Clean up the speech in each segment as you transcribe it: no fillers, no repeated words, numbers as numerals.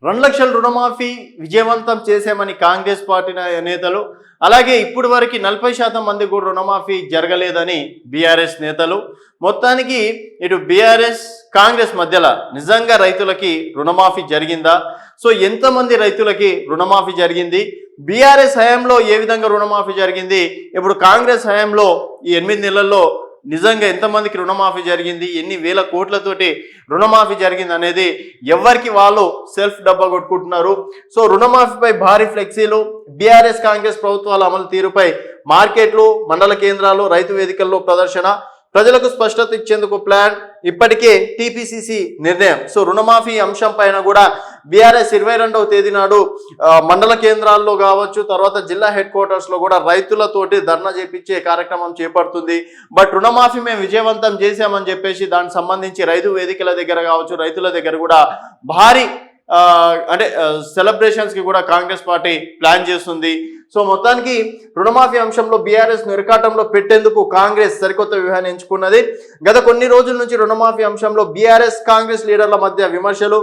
2 లక్షల రుణమాఫీ విజయవంతం చేశామని కాంగ్రెస్ పార్టీ నేతలు, అలాగే ఇప్పటి వరకు 40% మంది కూడా రుణమాఫీ జరగలేదని బీఆర్ఎస్ నేతలు. మొత్తానికి ఇటు బీఆర్ఎస్ కాంగ్రెస్ మధ్యలో నిజంగా రైతులకి రుణమాఫీ జరిగిందా? సో ఎంతమంది రైతులకి రుణమాఫీ జరిగింది? బీఆర్ఎస్ హయాంలో ఏ విధంగా రుణమాఫీ జరిగింది? ఇప్పుడు కాంగ్రెస్ హయాంలో ఈ 8 నెలల్లో నిజంగా ఎంతమందికి రుణమాఫీ జరిగింది, ఎన్ని వేల కోట్లతోటి రుణమాఫీ జరిగింది అనేది ఎవరికి వాళ్ళు సెల్ఫ్ డబ్బా కొట్టుకుంటున్నారు. సో రుణమాఫీపై భారీ ఫ్లెక్సీలు, బీఆర్ఎస్ కాంగ్రెస్ ప్రభుత్వాల అమలు తీరుపై మార్కెట్లు, మండల కేంద్రాలు, రైతు వేదికల్లో ప్రదర్శన, ప్రజలకు స్పష్టత ఇచ్చేందుకు ప్లాన్, ఇప్పటికే టీపీసీసీ నిర్ణయం. సో రుణమాఫీ అంశం పైన కూడా బీఆర్ఎస్ 22వ తేదీ నాడు మండల కేంద్రాల్లో కావచ్చు, తర్వాత జిల్లా హెడ్ క్వార్టర్స్ లో కూడా రైతులతోటి ధర్నా చేపించే కార్యక్రమం చేపడుతుంది. బట్ రుణమాఫీ మేము విజయవంతం చేశామని చెప్పేసి దానికి సంబంధించి రైతు వేదికల దగ్గర కావచ్చు, రైతుల దగ్గర కూడా భారీ అంటే సెలబ్రేషన్స్ కి కూడా కాంగ్రెస్ పార్టీ ప్లాన్ చేస్తుంది. సో మొత్తానికి రుణమాఫీ అంశంలో బీఆర్ఎస్ నిర్కాటంలో పెట్టేందుకు కాంగ్రెస్ సరికొత్త వ్యూహాన్ని ఎంచుకున్నది. గత కొన్ని రోజుల నుంచి రుణమాఫీ అంశంలో బీఆర్ఎస్ కాంగ్రెస్ లీడర్ల మధ్య విమర్శలు,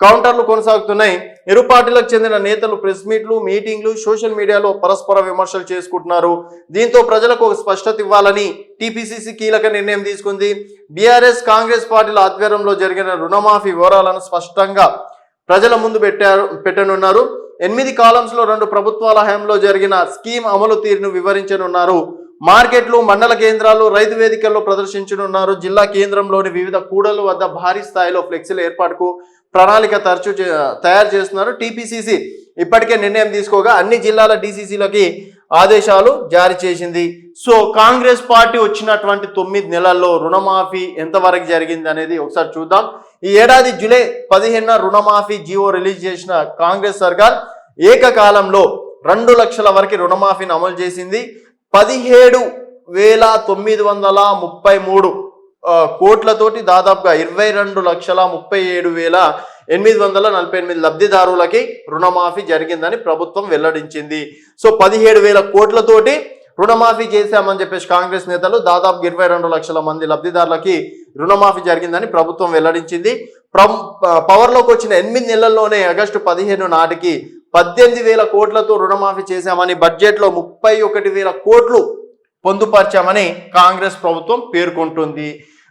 కౌంటర్లు కొనసాగుతున్నాయి. ఇరు పార్టీలకు చెందిన నేతలు ప్రెస్ మీట్లు, మీటింగ్లు, సోషల్ మీడియాలో పరస్పర విమర్శలు చేసుకుంటున్నారు. దీంతో ప్రజలకు ఒక స్పష్టత ఇవ్వాలని టీపీసీసీ కీలక నిర్ణయం తీసుకుంది. బీఆర్ఎస్ కాంగ్రెస్ పార్టీల ఆధ్వర్యంలో జరిగిన రుణమాఫీ వివరాలను స్పష్టంగా ప్రజల ముందు పెట్టనున్నారు. 8 కాలమ్స్లో 2 ప్రభుత్వాల హయాంలో జరిగిన స్కీమ్ అమలు తీరును వివరించనున్నారు. మార్కెట్లు, మండల కేంద్రాలు, రైతు వేదికల్లో ప్రదర్శించనున్నారు. జిల్లా కేంద్రంలోని వివిధ కూడళ్ల వద్ద భారీ స్థాయిలో ఫ్లెక్సీల ఏర్పాటుకు ప్రణాళిక తయారు చేస్తున్నారు. టీపీసీసీ ఇప్పటికే నిర్ణయం తీసుకోగా అన్ని జిల్లాల డీసీసీలకి ఆదేశాలు జారీ చేసింది. సో కాంగ్రెస్ పార్టీ వచ్చినటువంటి 9 నెలల్లో రుణమాఫీ ఎంతవరకు జరిగింది అనేది ఒకసారి చూద్దాం. ఈ ఏడాది జూలై 15న రుణమాఫీ జీవో రిలీజ్ చేసిన కాంగ్రెస్ సర్కార్ ఏకకాలంలో 2 లక్షల వరకు రుణమాఫీని అమలు చేసింది. 17,933 కోట్లతోటి దాదాపుగా 22,37,848 లబ్ధిదారులకి రుణమాఫీ జరిగిందని ప్రభుత్వం వెల్లడించింది. సో 17,000 కోట్లతోటి రుణమాఫీ చేశామని చెప్పేసి కాంగ్రెస్ నేతలు దాదాపు 22 లక్షల మంది లబ్ధిదారులకి రుణమాఫీ జరిగిందని ప్రభుత్వం వెల్లడించింది. పవర్లోకి వచ్చిన 8 నెలల్లోనే ఆగస్టు 15 నాటికి 18,000 కోట్లతో రుణమాఫీ చేశామని, బడ్జెట్లో 31,000 కోట్లు పొందుపరిచామని కాంగ్రెస్ ప్రభుత్వం పేర్కొంటుంది.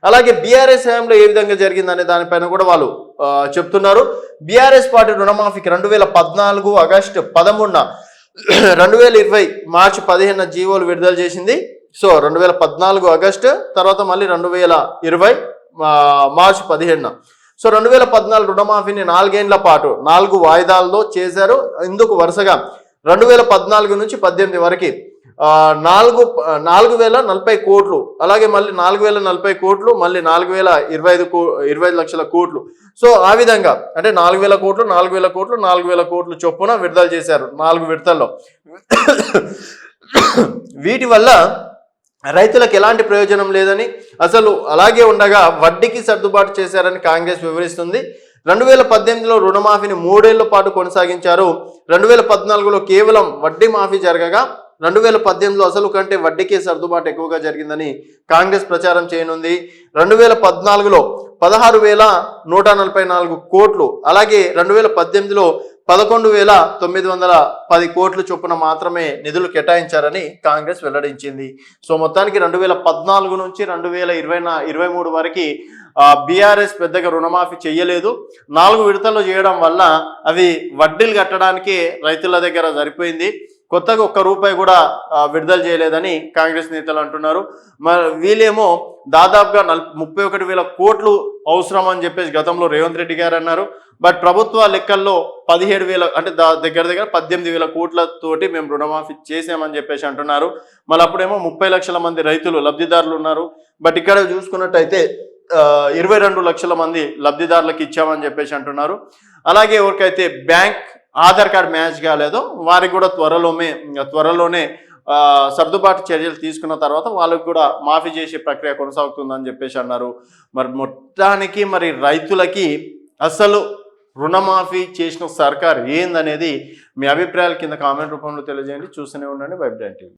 అలాగే బీఆర్ఎస్ హయాంలో ఏ విధంగా జరిగిందనే దానిపైన కూడా వాళ్ళు చెప్తున్నారు. బీఆర్ఎస్ పార్టీ రుణమాఫీకి 2014 ఆగస్టు 13న 2020 మార్చి 15న జీవోలు విడుదల చేసింది. సో 2014 ఆగస్టు, తర్వాత మళ్ళీ 2020 మార్చి 15న. సో 2014 రుణమాఫీని 4 ఏళ్ల పాటు 4 వాయిదాల్లో చేశారు. ఇందుకు వరుసగా 2014 నుంచి 18 వరకు 4,040 కోట్లు, అలాగే మళ్ళీ 4,040 కోట్లు, మళ్ళీ 4,025 లక్షల కోట్లు. సో ఆ విధంగా అంటే 4,000 కోట్లు 4,000 కోట్లు 4,000 కోట్లు చొప్పున విడుదల చేశారు 4 విడతల్లో. వీటి వల్ల రైతులకు ఎలాంటి ప్రయోజనం లేదని, అసలు అలాగే ఉండగా వడ్డీకి సర్దుబాటు చేశారని కాంగ్రెస్ వివరిస్తుంది. 2018లో రుణమాఫీని 3 ఏళ్ల పాటు కొనసాగించారు. 2014లో కేవలం వడ్డీ మాఫీ జరగగా 2018లో అసలు కంటే వడ్డీకి సర్దుబాటు ఎక్కువగా జరిగిందని కాంగ్రెస్ ప్రచారం చేయనుంది. 2014లో 16,144 కోట్లు, అలాగే 2018లో 11,910 కోట్లు చొప్పున మాత్రమే నిధులు కేటాయించారని కాంగ్రెస్ వెల్లడించింది. సో మొత్తానికి 2014 నుంచి 2023 వరకు బీఆర్ఎస్ పెద్దగా రుణమాఫీ చేయలేదు. 4 విడతల్లో చేయడం వల్ల అవి వడ్డీలు కట్టడానికి రైతుల దగ్గర సరిపోయింది. కొత్తగా 1 రూపాయి కూడా విడుదల చేయలేదని కాంగ్రెస్ నేతలు అంటున్నారు. మరి వీళ్ళేమో దాదాపుగా 31,000 కోట్లు అవసరం అని చెప్పేసి గతంలో రేవంత్ రెడ్డి గారు అన్నారు. బట్ ప్రభుత్వ లెక్కల్లో 17,000 అంటే దగ్గర 18,000 కోట్లతోటి మేము రుణమాఫీ చేసామని చెప్పేసి అంటున్నారు. మళ్ళీ అప్పుడేమో 30 లక్షల మంది రైతులు లబ్ధిదారులు ఉన్నారు. బట్ ఇక్కడ చూసుకున్నట్టయితే 22 లక్షల మంది లబ్ధిదారులకు ఇచ్చామని చెప్పేసి అంటున్నారు. అలాగే ఎవరికైతే బ్యాంక్ ఆధార్ కార్డ్ మ్యాచ్ కాలేదో వారికి కూడా త్వరలోనే సర్దుబాటు చర్యలు తీసుకున్న తర్వాత వాళ్ళకు కూడా మాఫీ చేసే ప్రక్రియ కొనసాగుతుందని చెప్పేసి అన్నారు. మరి మొత్తానికి రైతులకి అసలు రుణమాఫీ చేసిన సర్కార్ ఏందనేది మీ అభిప్రాయాల కింద కామెంట్ రూపంలో తెలియజేయండి. చూస్తూనే ఉండండి వైబ్రాంట్ టీవీ.